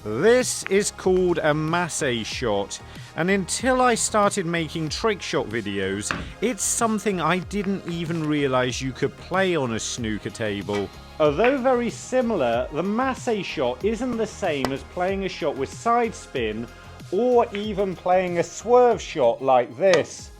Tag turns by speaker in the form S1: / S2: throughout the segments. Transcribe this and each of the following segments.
S1: This is called a Masse shot, and until I started making trick shot videos, it's something I didn't even realise you could play on a snooker table. Although very similar, the Masse shot isn't the same as playing a shot with side spin or even playing a swerve shot like this.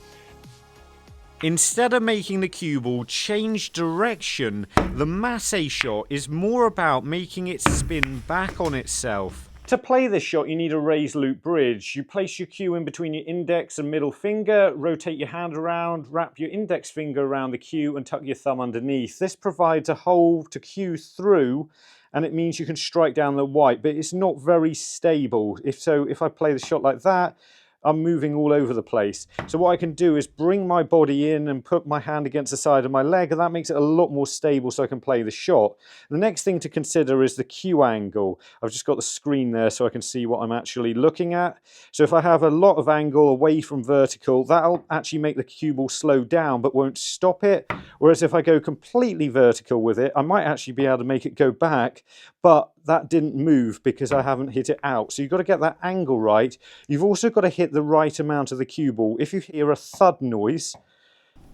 S1: Instead of making the cue ball change direction, the Masse shot is more about making it spin back on itself. To play this shot, you need a raised loop bridge. You place your cue in between your index and middle finger, rotate your hand around, wrap your index finger around the cue and tuck your thumb underneath. This provides a hole to cue through, and it means you can strike down the white, but it's not very stable. If I play the shot like that, I'm moving all over the place. So what I can do is bring my body in and put my hand against the side of my leg, and that makes it a lot more stable so I can play the shot. The next thing to consider is the cue angle. I've just got the screen there so I can see what I'm actually looking at. So if I have a lot of angle away from vertical, that'll actually make the cue ball slow down but won't stop it. Whereas if I go completely vertical with it, I might actually be able to make it go back, but that didn't move because I haven't hit it out. So you've got to get that angle right. You've also got to hit the right amount of the cue ball. If you hear a thud noise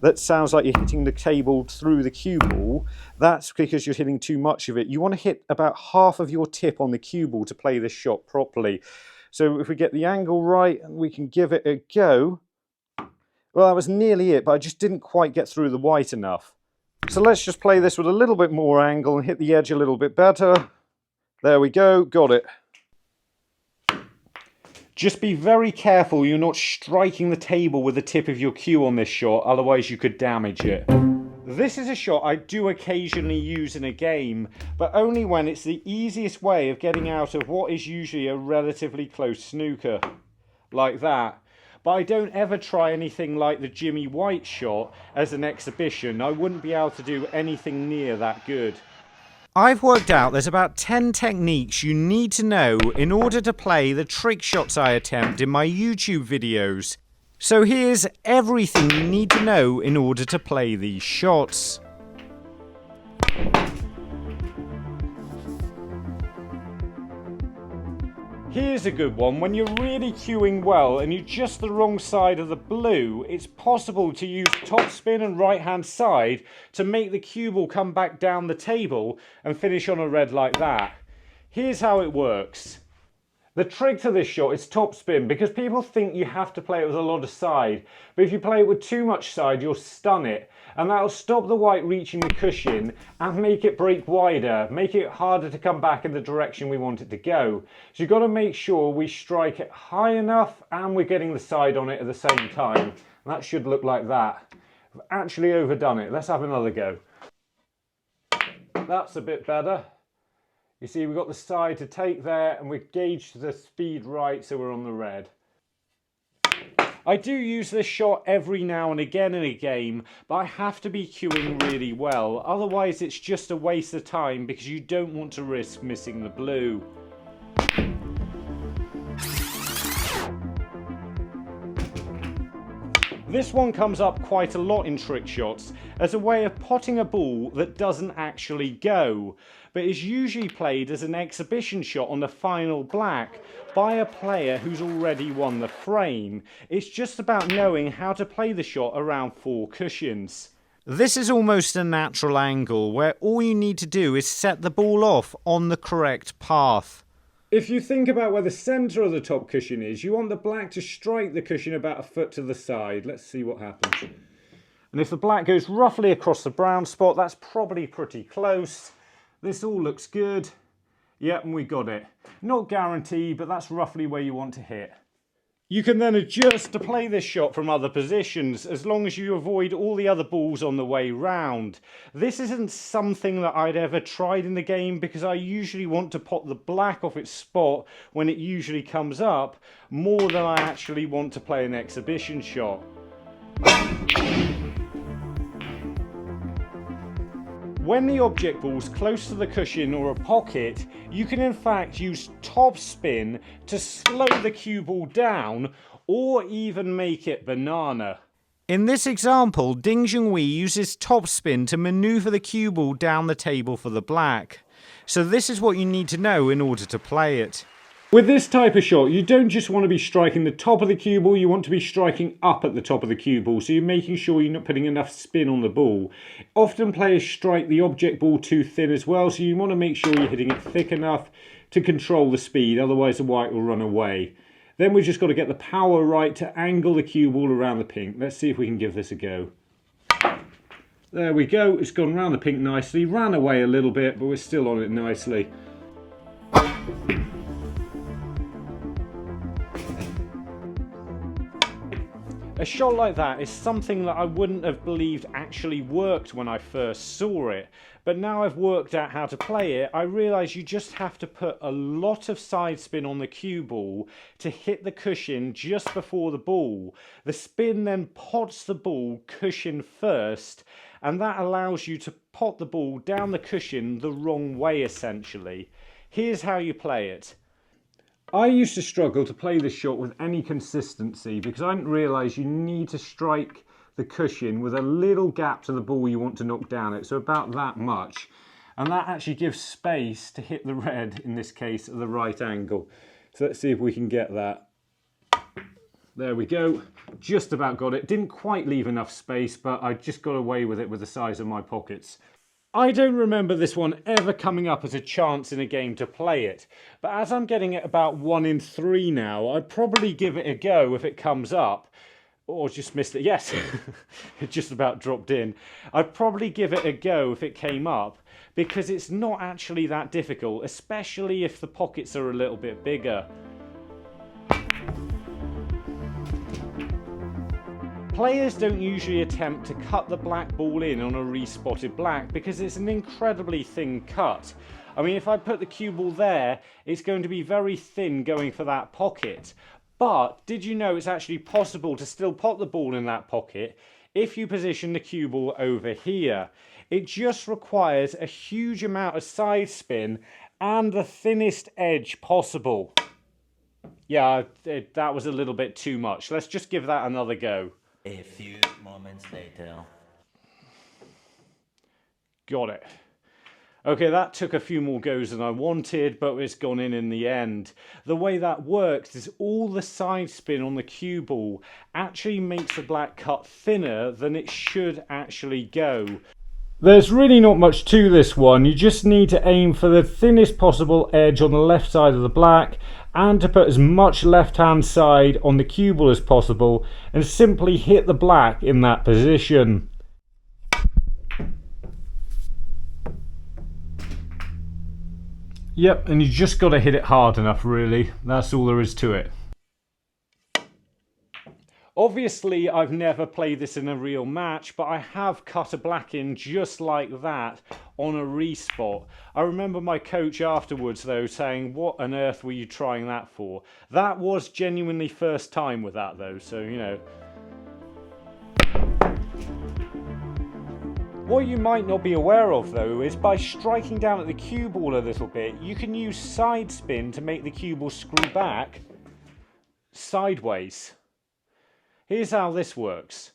S1: that sounds like you're hitting the table through the cue ball, that's because you're hitting too much of it. You want to hit about half of your tip on the cue ball to play this shot properly. So if we get the angle right and we can give it a go. Well, that was nearly it, but I just didn't quite get through the white enough. So let's just play this with a little bit more angle and hit the edge a little bit better. There we go, got it. Just be very careful you're not striking the table with the tip of your cue on this shot, otherwise you could damage it. This is a shot I do occasionally use in a game, but only when it's the easiest way of getting out of what is usually a relatively close snooker, like that. But I don't ever try anything like the Jimmy White shot as an exhibition. I wouldn't be able to do anything near that good. I've worked out there's about 10 techniques you need to know in order to play the trick shots I attempt in my YouTube videos. So here's everything you need to know in order to play these shots. Here's a good one. When you're really cueing well and you're just the wrong side of the blue, it's possible to use top spin and right hand side to make the cue ball come back down the table and finish on a red like that. Here's how it works. The trick to this shot is top spin, because people think you have to play it with a lot of side, but if you play it with too much side, you'll stun it, and that'll stop the white reaching the cushion and make it break wider, make it harder to come back in the direction we want it to go. So you've got to make sure we strike it high enough and we're getting the side on it at the same time. And that should look like that. I've actually overdone it. Let's have another go. That's a bit better. You see, we've got the side to take there and we've gauged the speed right, so we're on the red. I do use this shot every now and again in a game, but I have to be cueing really well. Otherwise, it's just a waste of time because you don't want to risk missing the blue. This one comes up quite a lot in trick shots as a way of potting a ball that doesn't actually go, but is usually played as an exhibition shot on the final black by a player who's already won the frame. It's just about knowing how to play the shot around 4 cushions. This is almost a natural angle where all you need to do is set the ball off on the correct path. If you think about where the centre of the top cushion is, you want the black to strike the cushion about a foot to the side. Let's see what happens. And if the black goes roughly across the brown spot, that's probably pretty close. This all looks good. Yep, and we got it. Not guaranteed, but that's roughly where you want to hit. You can then adjust to play this shot from other positions as long as you avoid all the other balls on the way round. This isn't something that I'd ever tried in the game because I usually want to pot the black off its spot when it usually comes up more than I actually want to play an exhibition shot. When the object ball's close to the cushion or a pocket, you can in fact use top spin to slow the cue ball down or even make it banana. In this example, Ding Junhui uses top spin to maneuver the cue ball down the table for the black. So this is what you need to know in order to play it. With this type of shot, you don't just want to be striking the top of the cue ball, you want to be striking up at the top of the cue ball, so you're making sure you're not putting enough spin on the ball. Often players strike the object ball too thin as well, so you want to make sure you're hitting it thick enough to control the speed, otherwise the white will run away. Then we've just got to get the power right to angle the cue ball around the pink. Let's see if we can give this a go. There we go, it's gone around the pink nicely, ran away a little bit, but we're still on it nicely. A shot like that is something that I wouldn't have believed actually worked when I first saw it, but now I've worked out how to play it, I realise you just have to put a lot of side spin on the cue ball to hit the cushion just before the ball. The spin then pots the ball cushion first, and that allows you to pot the ball down the cushion the wrong way essentially. Here's how you play it. I used to struggle to play this shot with any consistency because I didn't realise you need to strike the cushion with a little gap to the ball you want to knock down it, so about that much. And that actually gives space to hit the red, in this case, at the right angle. So let's see if we can get that. There we go, just about got it. Didn't quite leave enough space, but I just got away with it with the size of my pockets. I don't remember this one ever coming up as a chance in a game to play it, but as I'm getting it about 1 in 3 now, I'd probably give it a go if it comes up. Or just missed it, yes, it just about dropped in. I'd probably give it a go if it came up, because it's not actually that difficult, especially if the pockets are a little bit bigger. Players don't usually attempt to cut the black ball in on a respotted black because it's an incredibly thin cut. I mean, if I put the cue ball there, it's going to be very thin going for that pocket. But did you know it's actually possible to still pot the ball in that pocket if you position the cue ball over here? It just requires a huge amount of side spin and the thinnest edge possible. Yeah, that was a little bit too much. Let's just give that another go.
S2: A few moments later.
S1: Got it. Okay, that took a few more goes than I wanted, but it's gone in the end. The way that works is all the side spin on the cue ball actually makes the black cut thinner than it should actually go. There's really not much to this one. You just need to aim for the thinnest possible edge on the left side of the black and to put as much left hand side on the cue ball as possible and simply hit the black in that position. Yep, and you just got to hit it hard enough really. That's all there is to it. Obviously, I've never played this in a real match, but I have cut a black in just like that on a respot. I remember my coach afterwards, though, saying, "What on earth were you trying that for?" That was genuinely first time with that, though, so, you know. What you might not be aware of, though, is by striking down at the cue ball a little bit, you can use side spin to make the cue ball screw back sideways. Here's how this works.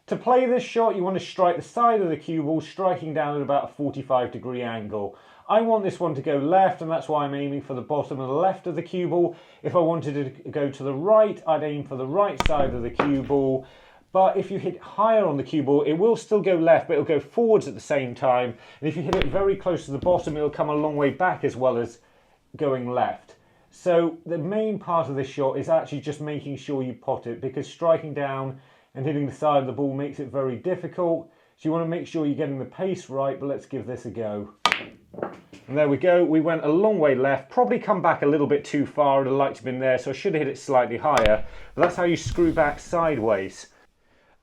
S1: To play this shot, you want to strike the side of the cue ball, striking down at about a 45-degree angle. I want this one to go left, and that's why I'm aiming for the bottom of the left of the cue ball. If I wanted to go to the right, I'd aim for the right side of the cue ball. But if you hit higher on the cue ball, it will still go left, but it'll go forwards at the same time. And if you hit it very close to the bottom, it'll come a long way back as well as going left. So the main part of this shot is actually just making sure you pot it, because striking down and hitting the side of the ball makes it very difficult. So you want to make sure you're getting the pace right, but let's give this a go. And there we go, we went a long way left, probably come back a little bit too far, I'd have liked to have been there, so I should have hit it slightly higher. But that's how you screw back sideways.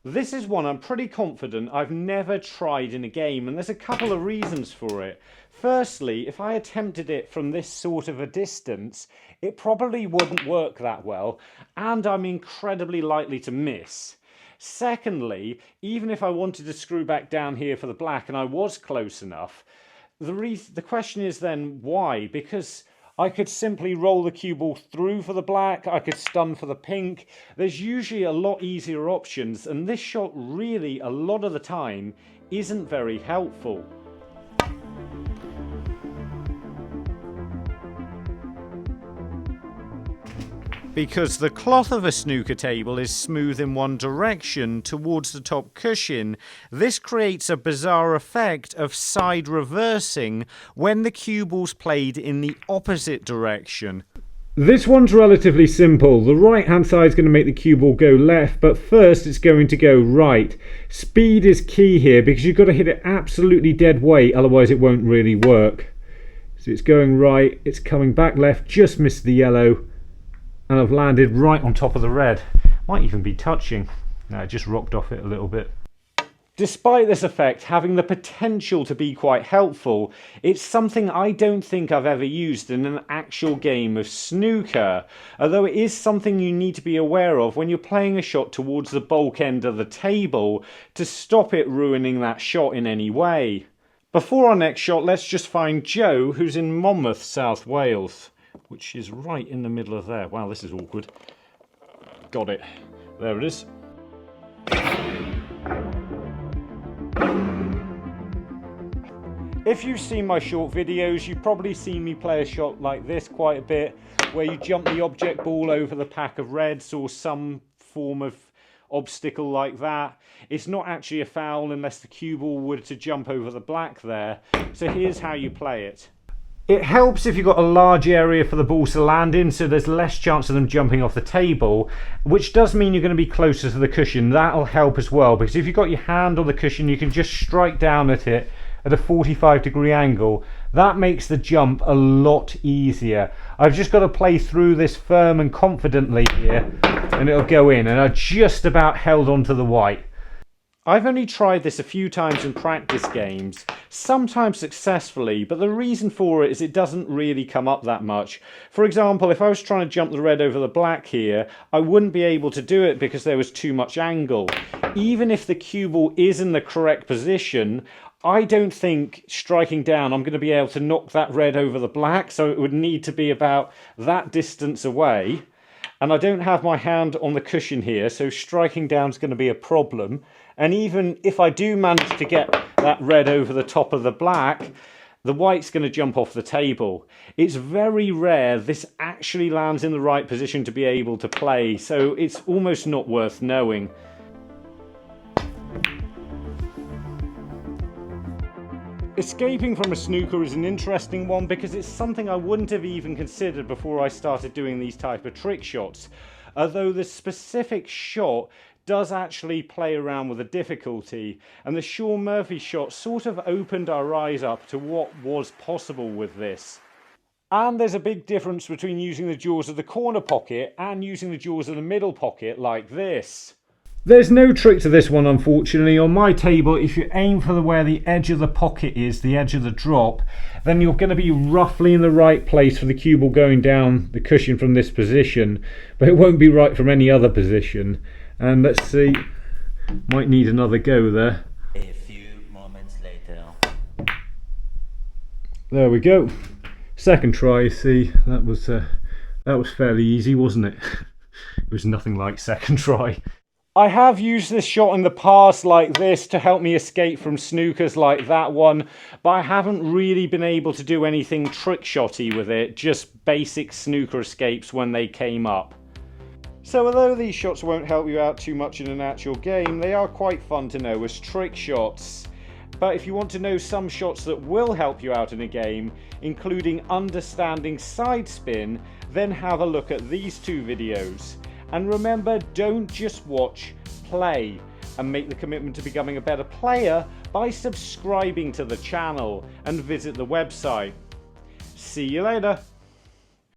S1: This is one I'm pretty confident I've never tried in a game, and there's a couple of reasons for it. Firstly, if I attempted it from this sort of a distance, it probably wouldn't work that well, and I'm incredibly likely to miss. Secondly, even if I wanted to screw back down here for the black and I was close enough, the question is then why? Because I could simply roll the cue ball through for the black, I could stun for the pink. There's usually a lot easier options, and this shot really, a lot of the time, isn't very helpful. Because the cloth of a snooker table is smooth in one direction towards the top cushion, this creates a bizarre effect of side reversing when the cue ball's played in the opposite direction. This one's relatively simple. The right hand side is going to make the cue ball go left, but first it's going to go right. Speed is key here because you've got to hit it absolutely dead weight, otherwise it won't really work. So it's going right, it's coming back left, just missed the yellow, and I've landed right on top of the red. Might even be touching. No, I just rocked off it a little bit. Despite this effect having the potential to be quite helpful, it's something I don't think I've ever used in an actual game of snooker, although it is something you need to be aware of when you're playing a shot towards the bulk end of the table to stop it ruining that shot in any way. Before our next shot, let's just find Joe, who's in Monmouth, South Wales, which is right in the middle of there. Wow, this is awkward. Got it. There it is. If you've seen my short videos, you've probably seen me play a shot like this quite a bit, where you jump the object ball over the pack of reds or some form of obstacle like that. It's not actually a foul unless the cue ball were to jump over the black there. So here's how you play it. It helps if you've got a large area for the balls to land in, so there's less chance of them jumping off the table, which does mean you're going to be closer to the cushion. That'll help as well, because if you've got your hand on the cushion, you can just strike down at it at a 45-degree angle. That makes the jump a lot easier. I've just got to play through this firm and confidently here, and it'll go in, and I just about held onto the white. I've only tried this a few times in practice games, sometimes successfully, but the reason for it is it doesn't really come up that much. For example, if I was trying to jump the red over the black here, I wouldn't be able to do it because there was too much angle. Even if the cue ball is in the correct position, I don't think striking down I'm going to be able to knock that red over the black, so it would need to be about that distance away. And I don't have my hand on the cushion here, so striking down is going to be a problem. And even if I do manage to get that red over the top of the black, the white's going to jump off the table. It's very rare this actually lands in the right position to be able to play, so it's almost not worth knowing. Escaping from a snooker is an interesting one because it's something I wouldn't have even considered before I started doing these type of trick shots. Although the specific shot does actually play around with the difficulty, and the Sean Murphy shot sort of opened our eyes up to what was possible with this. And there's a big difference between using the jaws of the corner pocket and using the jaws of the middle pocket like this. There's no trick to this one, unfortunately. On my table, if you aim for where the edge of the pocket is, the edge of the drop, then you're going to be roughly in the right place for the cue ball going down the cushion from this position, but it won't be right from any other position. And let's see, might need another go there.
S2: A few moments later.
S1: There we go. Second try. See, that was fairly easy, wasn't it? It was nothing like second try. I have used this shot in the past like this to help me escape from snookers like that one, but I haven't really been able to do anything trick shotty with it, just basic snooker escapes when they came up. So although these shots won't help you out too much in an actual game, they are quite fun to know as trick shots. But if you want to know some shots that will help you out in a game, including understanding side spin, then have a look at these two videos. And remember, don't just watch, play, and make the commitment to becoming a better player by subscribing to the channel and visit the website. See you later.